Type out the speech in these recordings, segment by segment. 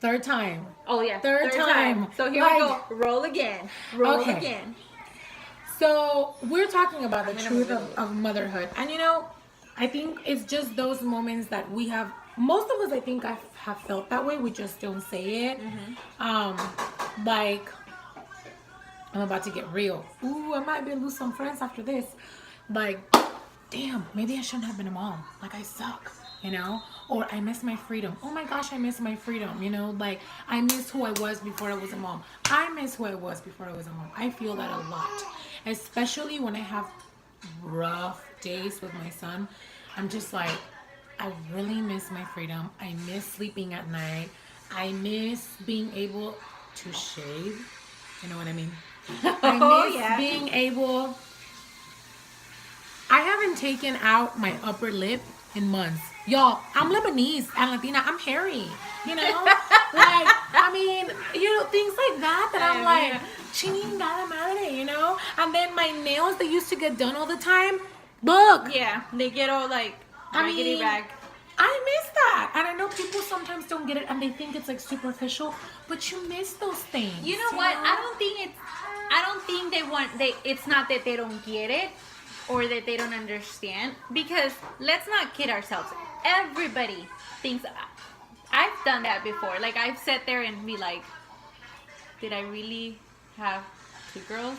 Third time. Oh yeah, Third time. So here we go. Roll again. Roll again. So we're talking about the truth of motherhood, and I think it's just those moments that we have. Most of us, I think, have felt that way. We just don't say it. Like, I'm about to get real. Ooh, I might be lose some friends after this. Like, damn, maybe I shouldn't have been a mom. Like, I suck, Or I miss my freedom. Oh my gosh, I miss my freedom, Like, I miss who I was before I was a mom. I miss who I was before I was a mom. I feel that a lot. Especially when I have rough days with my son. I'm just like, I really miss my freedom. I miss sleeping at night. I miss being able to shave. You know what I mean? I miss being able... I haven't taken out my upper lip in months. Y'all, I'm Lebanese and Latina. I'm hairy. Like, I mean, things like that I'm like, chingada madre, And then my nails that used to get done all the time, look. Yeah, they get all like raggedy rag. I miss that. And I know people sometimes don't get it and they think it's like superficial, but you miss those things. You know what? I don't think it's not that they don't get it or that they don't understand, because let's not kid ourselves. Everybody thinks, I've done that before. Like, I've sat there and be like, did I really have 2 girls?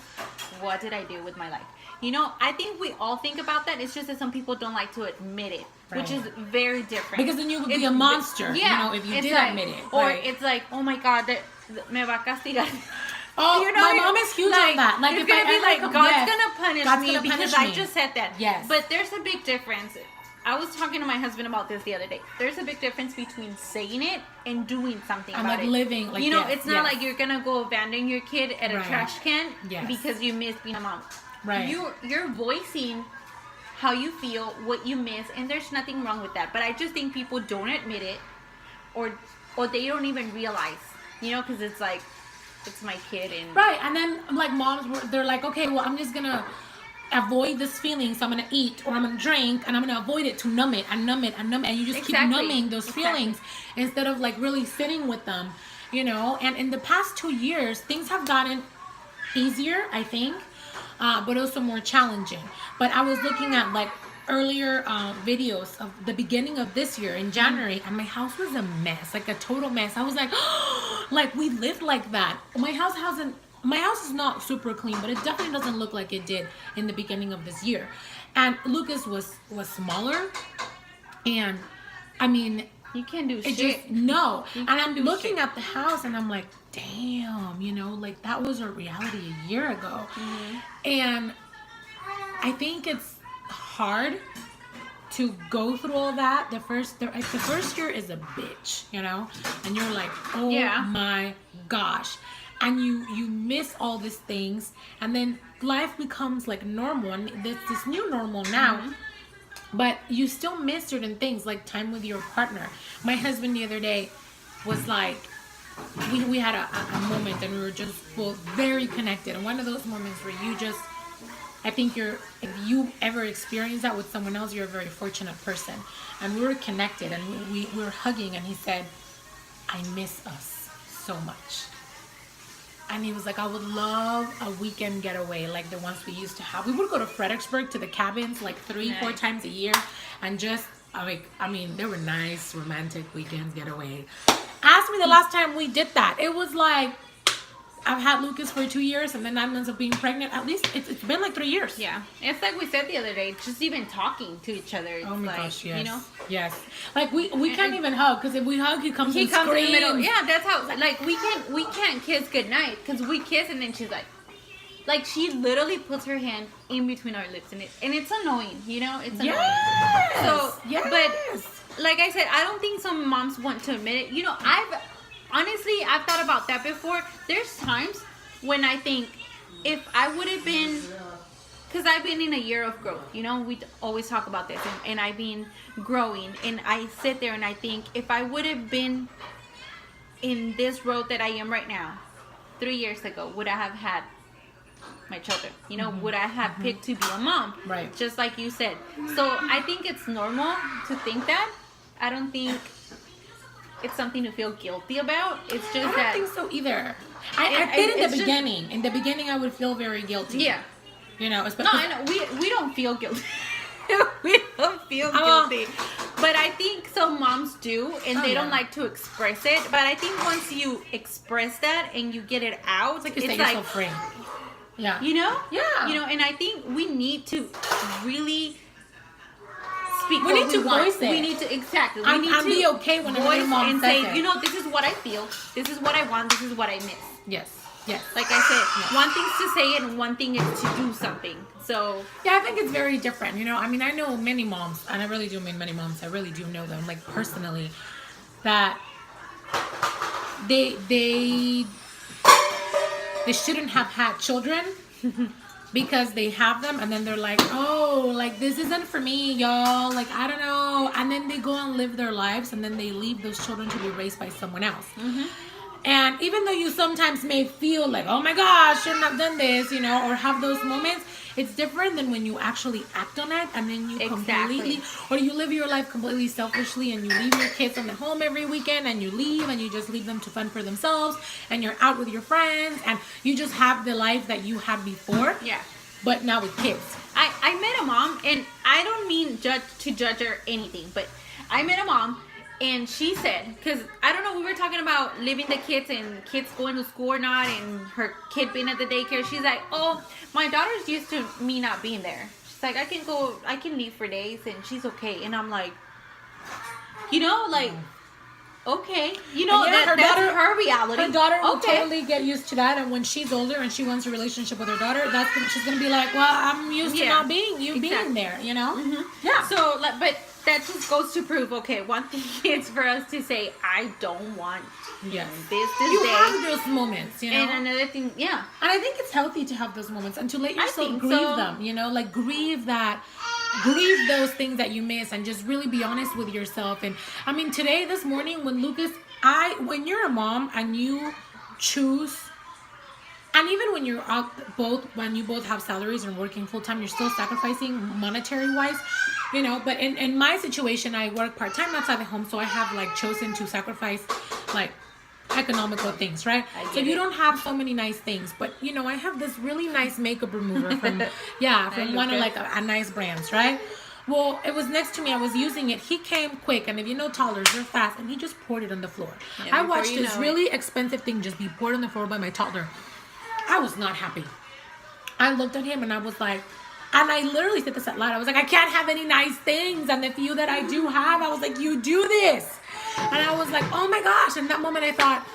What did I do with my life? I think we all think about that. It's just that some people don't like to admit it, which is very different. Because then you would be a monster, if you did admit it. Or it's like, oh my God, me va a castigar. Oh, my mom is huge on that. Like, it's gonna be like, God's gonna punish me because I just said that. Yes. But there's a big difference. I was talking to my husband about this the other day. There's a big difference between saying it and doing something about it. Living. Like, it's not like you're gonna go abandon your kid at a trash can because you miss being a mom. Right. You're voicing how you feel, what you miss, and there's nothing wrong with that. But I just think people don't admit it, or they don't even realize, because it's like, it's my kid. And right. And then like moms, they're like, okay, well, I'm just gonna avoid this feeling, so I'm gonna eat or I'm gonna drink and I'm gonna avoid it to numb it and numb it and numb it, and you just keep numbing those feelings instead of like really sitting with them, And in the past 2 years, things have gotten easier, I think, but also more challenging. But I was looking at like earlier videos of the beginning of this year in January, and my house was a mess, like a total mess. I was like, like, we lived like that. My house is not super clean, but it definitely doesn't look like it did in the beginning of this year. And Lucas was smaller, and I mean, you can't do shit. Just, no. And I'm looking at the house and I'm like, damn, like that was a reality a year ago. And I think it's hard to go through all that. The first year is a bitch, and you're like, oh my gosh. And you miss all these things, and then life becomes like normal, and this new normal now. But you still miss certain things, like time with your partner. My husband the other day was like, we had a moment, and we were just both very connected. And one of those moments where you just, I think if you ever experience that with someone else, you're a very fortunate person. And we were connected, and we were hugging, and he said, I miss us so much. And he was like, I would love a weekend getaway like the ones we used to have. We would go to Fredericksburg to the cabins like 3-4 times a year, and just, I mean, they were nice, romantic weekends getaway. Ask me the last time we did that. It was like, I've had Lucas for 2 years, and then 9 months of being pregnant. At least it's been like 3 years. Yeah, it's like we said the other day, just even talking to each other. Oh my like, gosh, yes. Yes. Like we can't even hug, because if we hug, he comes in the middle. Yeah, that's how. Like we can't kiss goodnight, because we kiss and then she's like she literally puts her hand in between our lips, and it's annoying. It's annoying. Yes. So but like I said, I don't think some moms want to admit it. I've thought about that before. There's times when I think if I would have been, because I've been in a year of growth, we always talk about this, and I've been growing, and I sit there and I think if I would have been in this road that I am right now 3 years ago, would I have had my children? Would I have picked to be a mom? Right. Just like you said. So I think it's normal to think that. I don't think it's something to feel guilty about. It's just I don't think so either. I did in the beginning. In the beginning, I would feel very guilty. Yeah. You know, No, I know. We don't feel guilty. We don't feel guilty. But I think some moms do, and they don't like to express it. But I think once you express that and you get it out, it's like you set yourself free. Yeah. You know? Yeah. You know, and I think we need to really speak. We need to voice it. We need to exactly. We need to be okay when voice mom and says say, it. you know, this is what I feel. This is what I want. This is what I miss. Yes. Yes. Like I said, one thing is to say it and one thing is to do something. So yeah, I think it's very different. You know, I mean, I know many moms, and I really do mean many moms. I really do know them, like personally, that they shouldn't have had children because they have them, and then they're like, oh, like this isn't for me, y'all. Like I don't know, and then they go and live their lives, and then they leave those children to be raised by someone else. Mm-hmm. And even though you sometimes may feel like, oh my gosh, shouldn't have done this, you know, or have those moments, it's different than when you actually act on it and then you completely, or you live your life completely selfishly and you leave your kids in the home every weekend and you leave and you just leave them to fend for themselves and you're out with your friends and you just have the life that you had before. Yeah. But now with kids. I met a mom, and I don't mean to judge her anything, but I met a mom. And she said, because I don't know, we were talking about leaving the kids and kids going to school or not, and her kid being at the daycare. She's like, oh, my daughter's used to me not being there. She's like, I can leave for days and she's okay. And I'm like, you know, like, okay. You know, yeah, that's her reality. Her daughter will totally get used to that. And when she's older and she wants a relationship with her daughter, she's going to be like, well, I'm used to not being being there, you know? Mm-hmm. Yeah. So, but that just goes to prove, okay, one thing is for us to say, I don't want this you day. have those moments, you know? And another thing, yeah. And I think it's healthy to have those moments and to let yourself grieve them, you know? Like, grieve those things that you miss and just really be honest with yourself. And, I mean, this morning, when Lucas, when you're a mom and you choose, and even when you're out when you both have salaries and working full time, you're still sacrificing monetary wise, you know. But in my situation, I work part time outside the home, so I have like chosen to sacrifice like economical things, right? So you don't have so many nice things, but you know, I have this really nice makeup remover from one of like a nice brands, right? Well, it was next to me. I was using it. He came quick, and if you know toddlers, they're fast, and he just poured it on the floor. Yeah, I watched this really expensive thing just be poured on the floor by my toddler. I was not happy. I looked at him and I was like, and I literally said this out loud. I was like, I can't have any nice things. And the few that I do have, I was like, you do this. And I was like, oh my gosh. In that moment, I thought,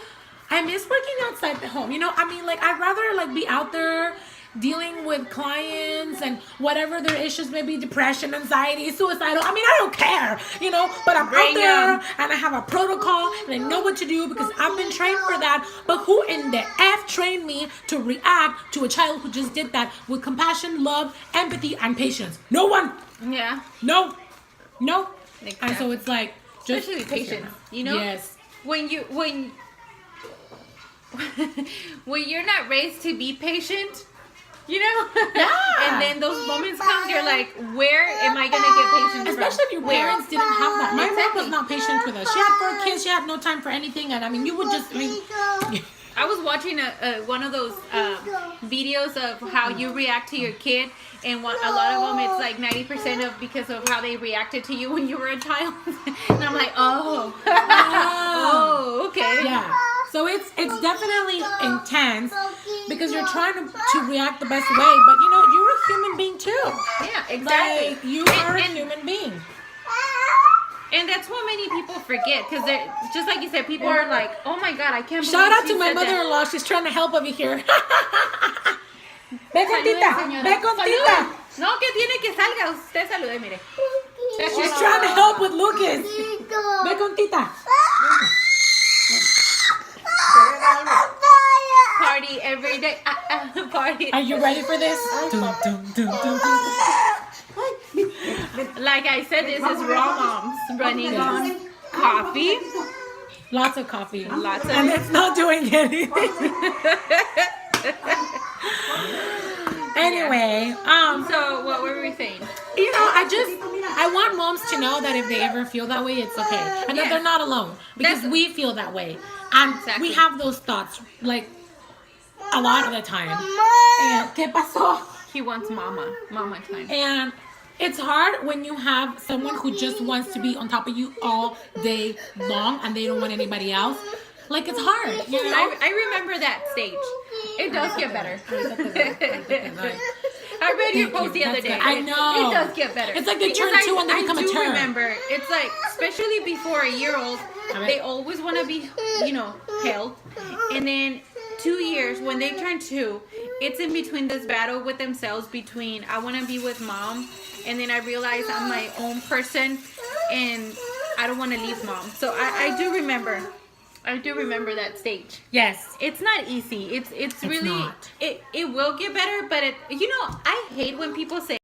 I miss working outside the home. You know, I mean, like, I'd rather like be out there dealing with clients and whatever their issues may be, depression, anxiety, suicidal. I mean, I don't care, you know, but I'm out there and I have a protocol and I know what to do because I've been trained for that. But who in the F trained me to react to a child who just did that with compassion, love, empathy, and patience? No one. Yeah. No. Exactly. And so it's like, just especially patience, you know? Yes. When you're not raised to be patient, you know? Yeah. And then those moments come, you're like, where am I going to get patience Especially if your parents didn't have that. My mom was not patient with us. She had 4 kids. She had no time for anything. And I mean, you would just... I was watching one of those videos of how you react to your kid. And a lot of them, it's like 90% of because of how they reacted to you when you were a child. And I'm like, okay. Yeah. So it's definitely intense because you're trying to react the best way, but you know, you're a human being too. Yeah, exactly. Like, you are a human being. And that's what many people forget because they're just like you said, people are like, oh my God, I can't believe Shout out she to my said mother-in-law. that. She's trying to help over here. Ve con tita. Ve con tita. No, que tiene que salga. Usted salude, mire. She's trying to help with Lucas. Ve con tita. Party every day. Party. Are you ready for this? Like I said, this is Raw Moms running on coffee. Lots of coffee. And it's not doing anything. Anyway, So what were we saying? you know, I want moms to know that if they ever feel that way, it's okay, and that they're not alone, because we feel that way, and we have those thoughts like a lot of the time. And ¿qué pasó? He wants mama time. And it's hard when you have someone who just wants to be on top of you all day long, and they don't want anybody else. Like, it's hard, you know? I remember that stage. It does get better. I read your post the other day. I know. It does get better. It's like they turn two and they become a turn. I do remember. It's like, especially before a year old, they always want to be, held. And then 2 years, when they turn 2, it's in between this battle with themselves between, I want to be with mom, and then I realize I'm my own person, and I don't want to leave mom. So I do remember that stage. Yes. It's not easy. It's really not. it will get better, but I hate when people say